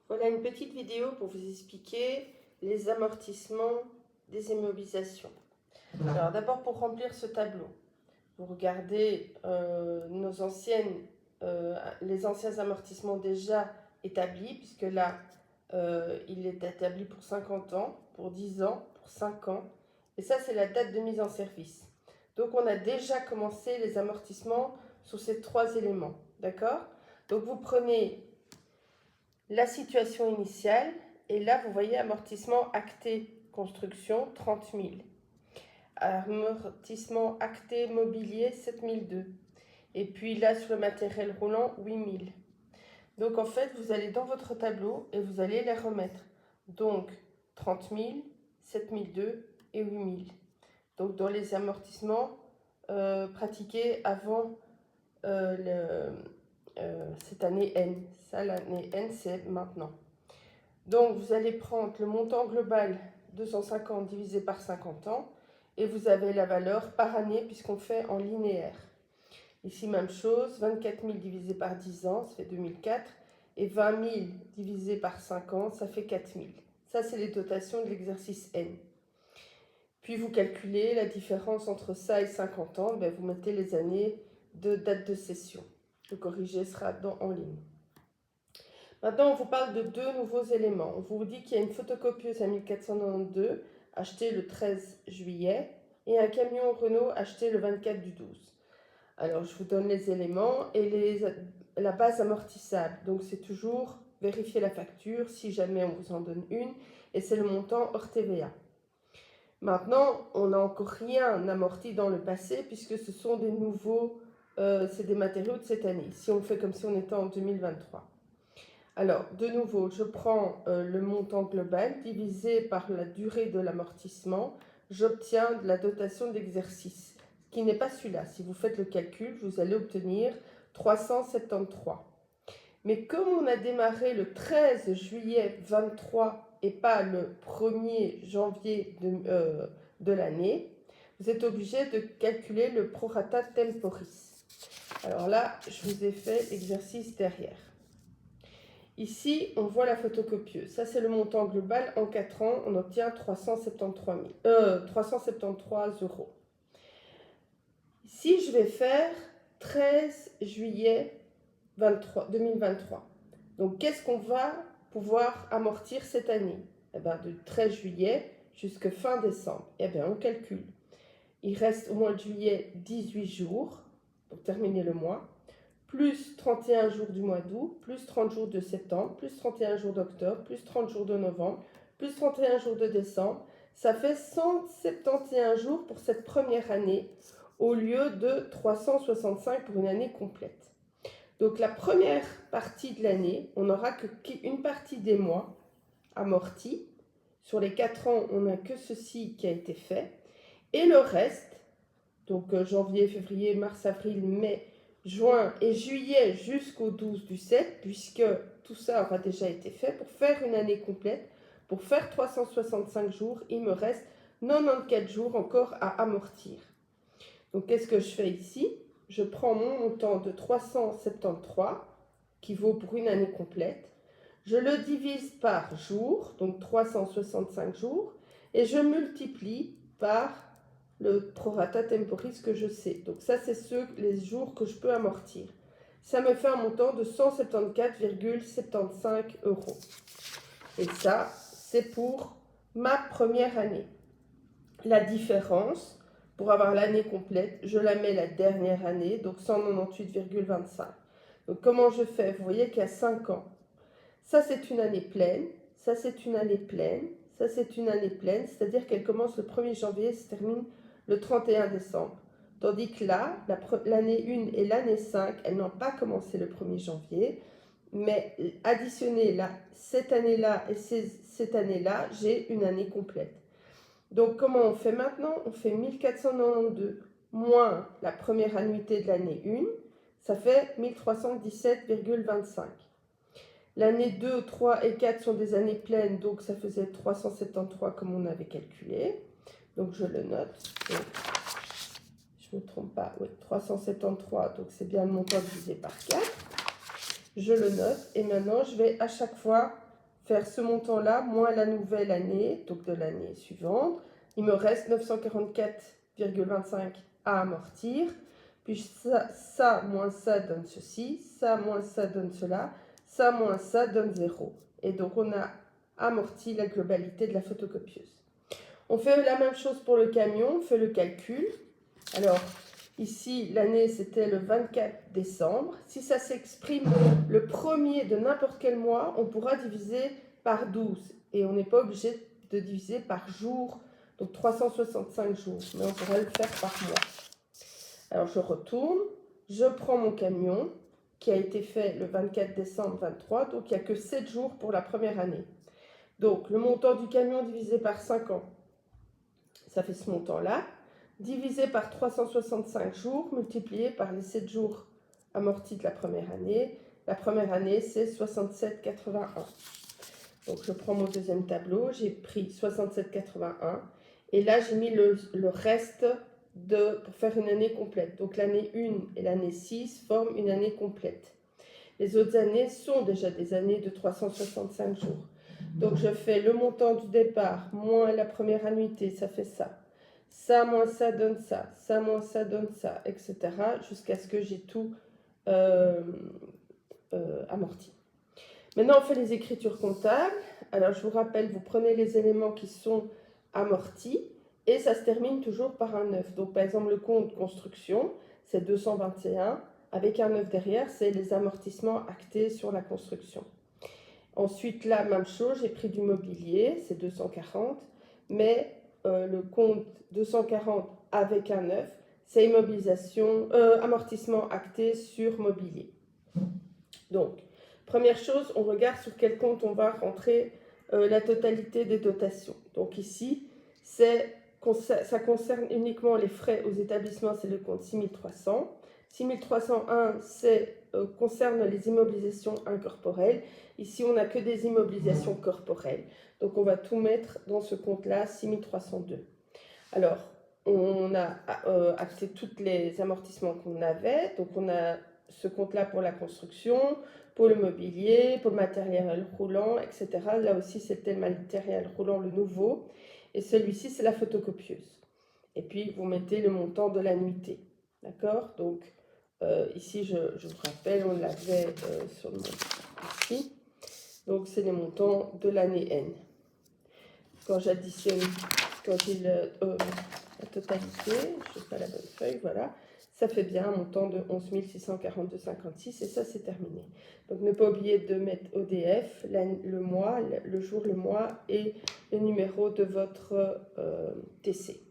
Voilà une petite vidéo pour vous expliquer les amortissements des immobilisations. Alors d'abord, pour remplir ce tableau, vous regardez les anciens amortissements déjà établis, puisque là il est établi pour 50 ans, pour 10 ans, pour 5 ans, et ça c'est la date de mise en service. Donc on a déjà commencé les amortissements sur ces trois éléments, d'accord? Donc vous prenez la situation initiale, et là vous voyez amortissement acté construction 30 000, amortissement acté mobilier 7 002, et puis là sur le matériel roulant 8 000. Donc en fait vous allez dans votre tableau et vous allez les remettre, donc 30 000, 7 002 et 8 000, donc dans les amortissements pratiqués avant cette année N. Ça, l'année N, c'est maintenant. Donc, vous allez prendre le montant global 250 divisé par 50 ans et vous avez la valeur par année puisqu'on fait en linéaire. Ici, même chose, 24 000 divisé par 10 ans, ça fait 2004, et 20 000 divisé par 5 ans, ça fait 4 000. Ça, c'est les dotations de l'exercice N. Puis, vous calculez la différence entre ça et 50 ans, vous mettez les années de date de cession. Le corrigé sera en ligne. Maintenant, on vous parle de deux nouveaux éléments. On vous dit qu'il y a une photocopieuse à 1492 achetée le 13 juillet et un camion Renault acheté le 24 du 12. Alors, je vous donne les éléments et la base amortissable. Donc, c'est toujours vérifier la facture si jamais on vous en donne une et c'est le montant hors TVA. Maintenant, on n'a encore rien amorti dans le passé puisque ce sont des nouveaux, c'est des matériaux de cette année. Si on fait comme si on était en 2023. Alors, de nouveau, je prends le montant global divisé par la durée de l'amortissement. J'obtiens de la dotation d'exercice, ce qui n'est pas celui-là. Si vous faites le calcul, vous allez obtenir 373. Mais comme on a démarré le 13 juillet 23 et pas le 1er janvier de l'année, vous êtes obligé de calculer le prorata temporis. Alors là, je vous ai fait l'exercice derrière. Ici, on voit la photocopieuse. Ça, c'est le montant global. En 4 ans, on obtient 373 euros. Ici, je vais faire 13 juillet 2023. Donc, qu'est-ce qu'on va pouvoir amortir cette année? De 13 juillet jusqu'à fin décembre. On calcule. Il reste au mois de juillet 18 jours pour terminer le mois, plus 31 jours du mois d'août, plus 30 jours de septembre, plus 31 jours d'octobre, plus 30 jours de novembre, plus 31 jours de décembre. Ça fait 171 jours pour cette première année au lieu de 365 pour une année complète. Donc la première partie de l'année, on n'aura qu'une partie des mois amortis. Sur les 4 ans, on n'a que ceci qui a été fait. Et le reste, donc janvier, février, mars, avril, mai, juin et juillet jusqu'au 12 du 7, puisque tout ça aura déjà été fait. Pour faire une année complète, pour faire 365 jours, il me reste 94 jours encore à amortir. Donc qu'est-ce que je fais ici? Je prends mon montant de 373, qui vaut pour une année complète. Je le divise par jour, donc 365 jours, et je multiplie par le prorata temporis que je sais. Donc ça, c'est les jours que je peux amortir. Ça me fait un montant de 174,75 euros. Et ça, c'est pour ma première année. La différence, pour avoir l'année complète, je la mets la dernière année, donc 198,25. Donc comment je fais? Vous voyez qu'il y a 5 ans. Ça, c'est une année pleine. Ça, c'est une année pleine. Ça, c'est une année pleine, c'est-à-dire qu'elle commence le 1er janvier et se termine le 31 décembre. Tandis que là, l'année 1 et l'année 5, elles n'ont pas commencé le 1er janvier, mais additionner cette année-là et cette année-là, j'ai une année complète. Donc, comment on fait maintenant? On fait 1492 moins la première annuité de l'année 1, ça fait 1317,25. L'année 2, 3 et 4 sont des années pleines, donc ça faisait 373 comme on avait calculé. Donc je le note. Donc, je ne me trompe pas, oui, 373, donc c'est bien le montant divisé par 4. Je le note et maintenant je vais à chaque fois faire ce montant-là, moins la nouvelle année, donc de l'année suivante. Il me reste 944,25 à amortir. Puis ça moins ça donne ceci, ça moins ça donne cela, ça moins ça donne 0. Et donc on a amorti la globalité de la photocopieuse. On fait la même chose pour le camion, on fait le calcul. Alors, ici, l'année, c'était le 24 décembre. Si ça s'exprime le premier de n'importe quel mois, on pourra diviser par 12. Et on n'est pas obligé de diviser par jour, donc 365 jours. Mais on pourrait le faire par mois. Alors, je retourne. Je prends mon camion, qui a été fait le 24 décembre 23. Donc, il n'y a que 7 jours pour la première année. Donc, le montant du camion divisé par 5 ans, ça fait ce montant-là, divisé par 365 jours, multiplié par les 7 jours amortis de la première année. La première année, c'est 67,81. Donc, je prends mon deuxième tableau, j'ai pris 67,81. Et là, j'ai mis le reste pour faire une année complète. Donc, l'année 1 et l'année 6 forment une année complète. Les autres années sont déjà des années de 365 jours. Donc, je fais le montant du départ moins la première annuité, ça fait ça. Ça moins ça donne ça, ça moins ça donne ça, etc. jusqu'à ce que j'ai tout amorti. Maintenant, on fait les écritures comptables. Alors, je vous rappelle, vous prenez les éléments qui sont amortis et ça se termine toujours par un 9. Donc, par exemple, le compte construction, c'est 221. Avec un 9 derrière, c'est les amortissements actés sur la construction. Ensuite, là, même chose, j'ai pris du mobilier, c'est 240, mais le compte 240 avec un 9, c'est amortissement acté sur mobilier. Donc, première chose, on regarde sur quel compte on va rentrer la totalité des dotations. Donc ici, ça concerne uniquement les frais aux établissements, c'est le compte 6300. 6301 concerne les immobilisations incorporelles. Ici, on n'a que des immobilisations corporelles. Donc, on va tout mettre dans ce compte-là, 6302. Alors, on a acté tous les amortissements qu'on avait. Donc, on a ce compte-là pour la construction, pour le mobilier, pour le matériel roulant, etc. Là aussi, c'était le matériel roulant, le nouveau. Et celui-ci, c'est la photocopieuse. Et puis, vous mettez le montant de l'annuité. D'accord? Donc, ici, je vous rappelle, on l'avait sur le montant ici. Donc, c'est les montants de l'année N. Quand j'additionne, quand j'ai la totalité, je n'ai pas la bonne feuille, voilà, ça fait bien un montant de 11 642,56 et ça, c'est terminé. Donc, ne pas oublier de mettre ODF, le mois, le jour, le mois et le numéro de votre TC.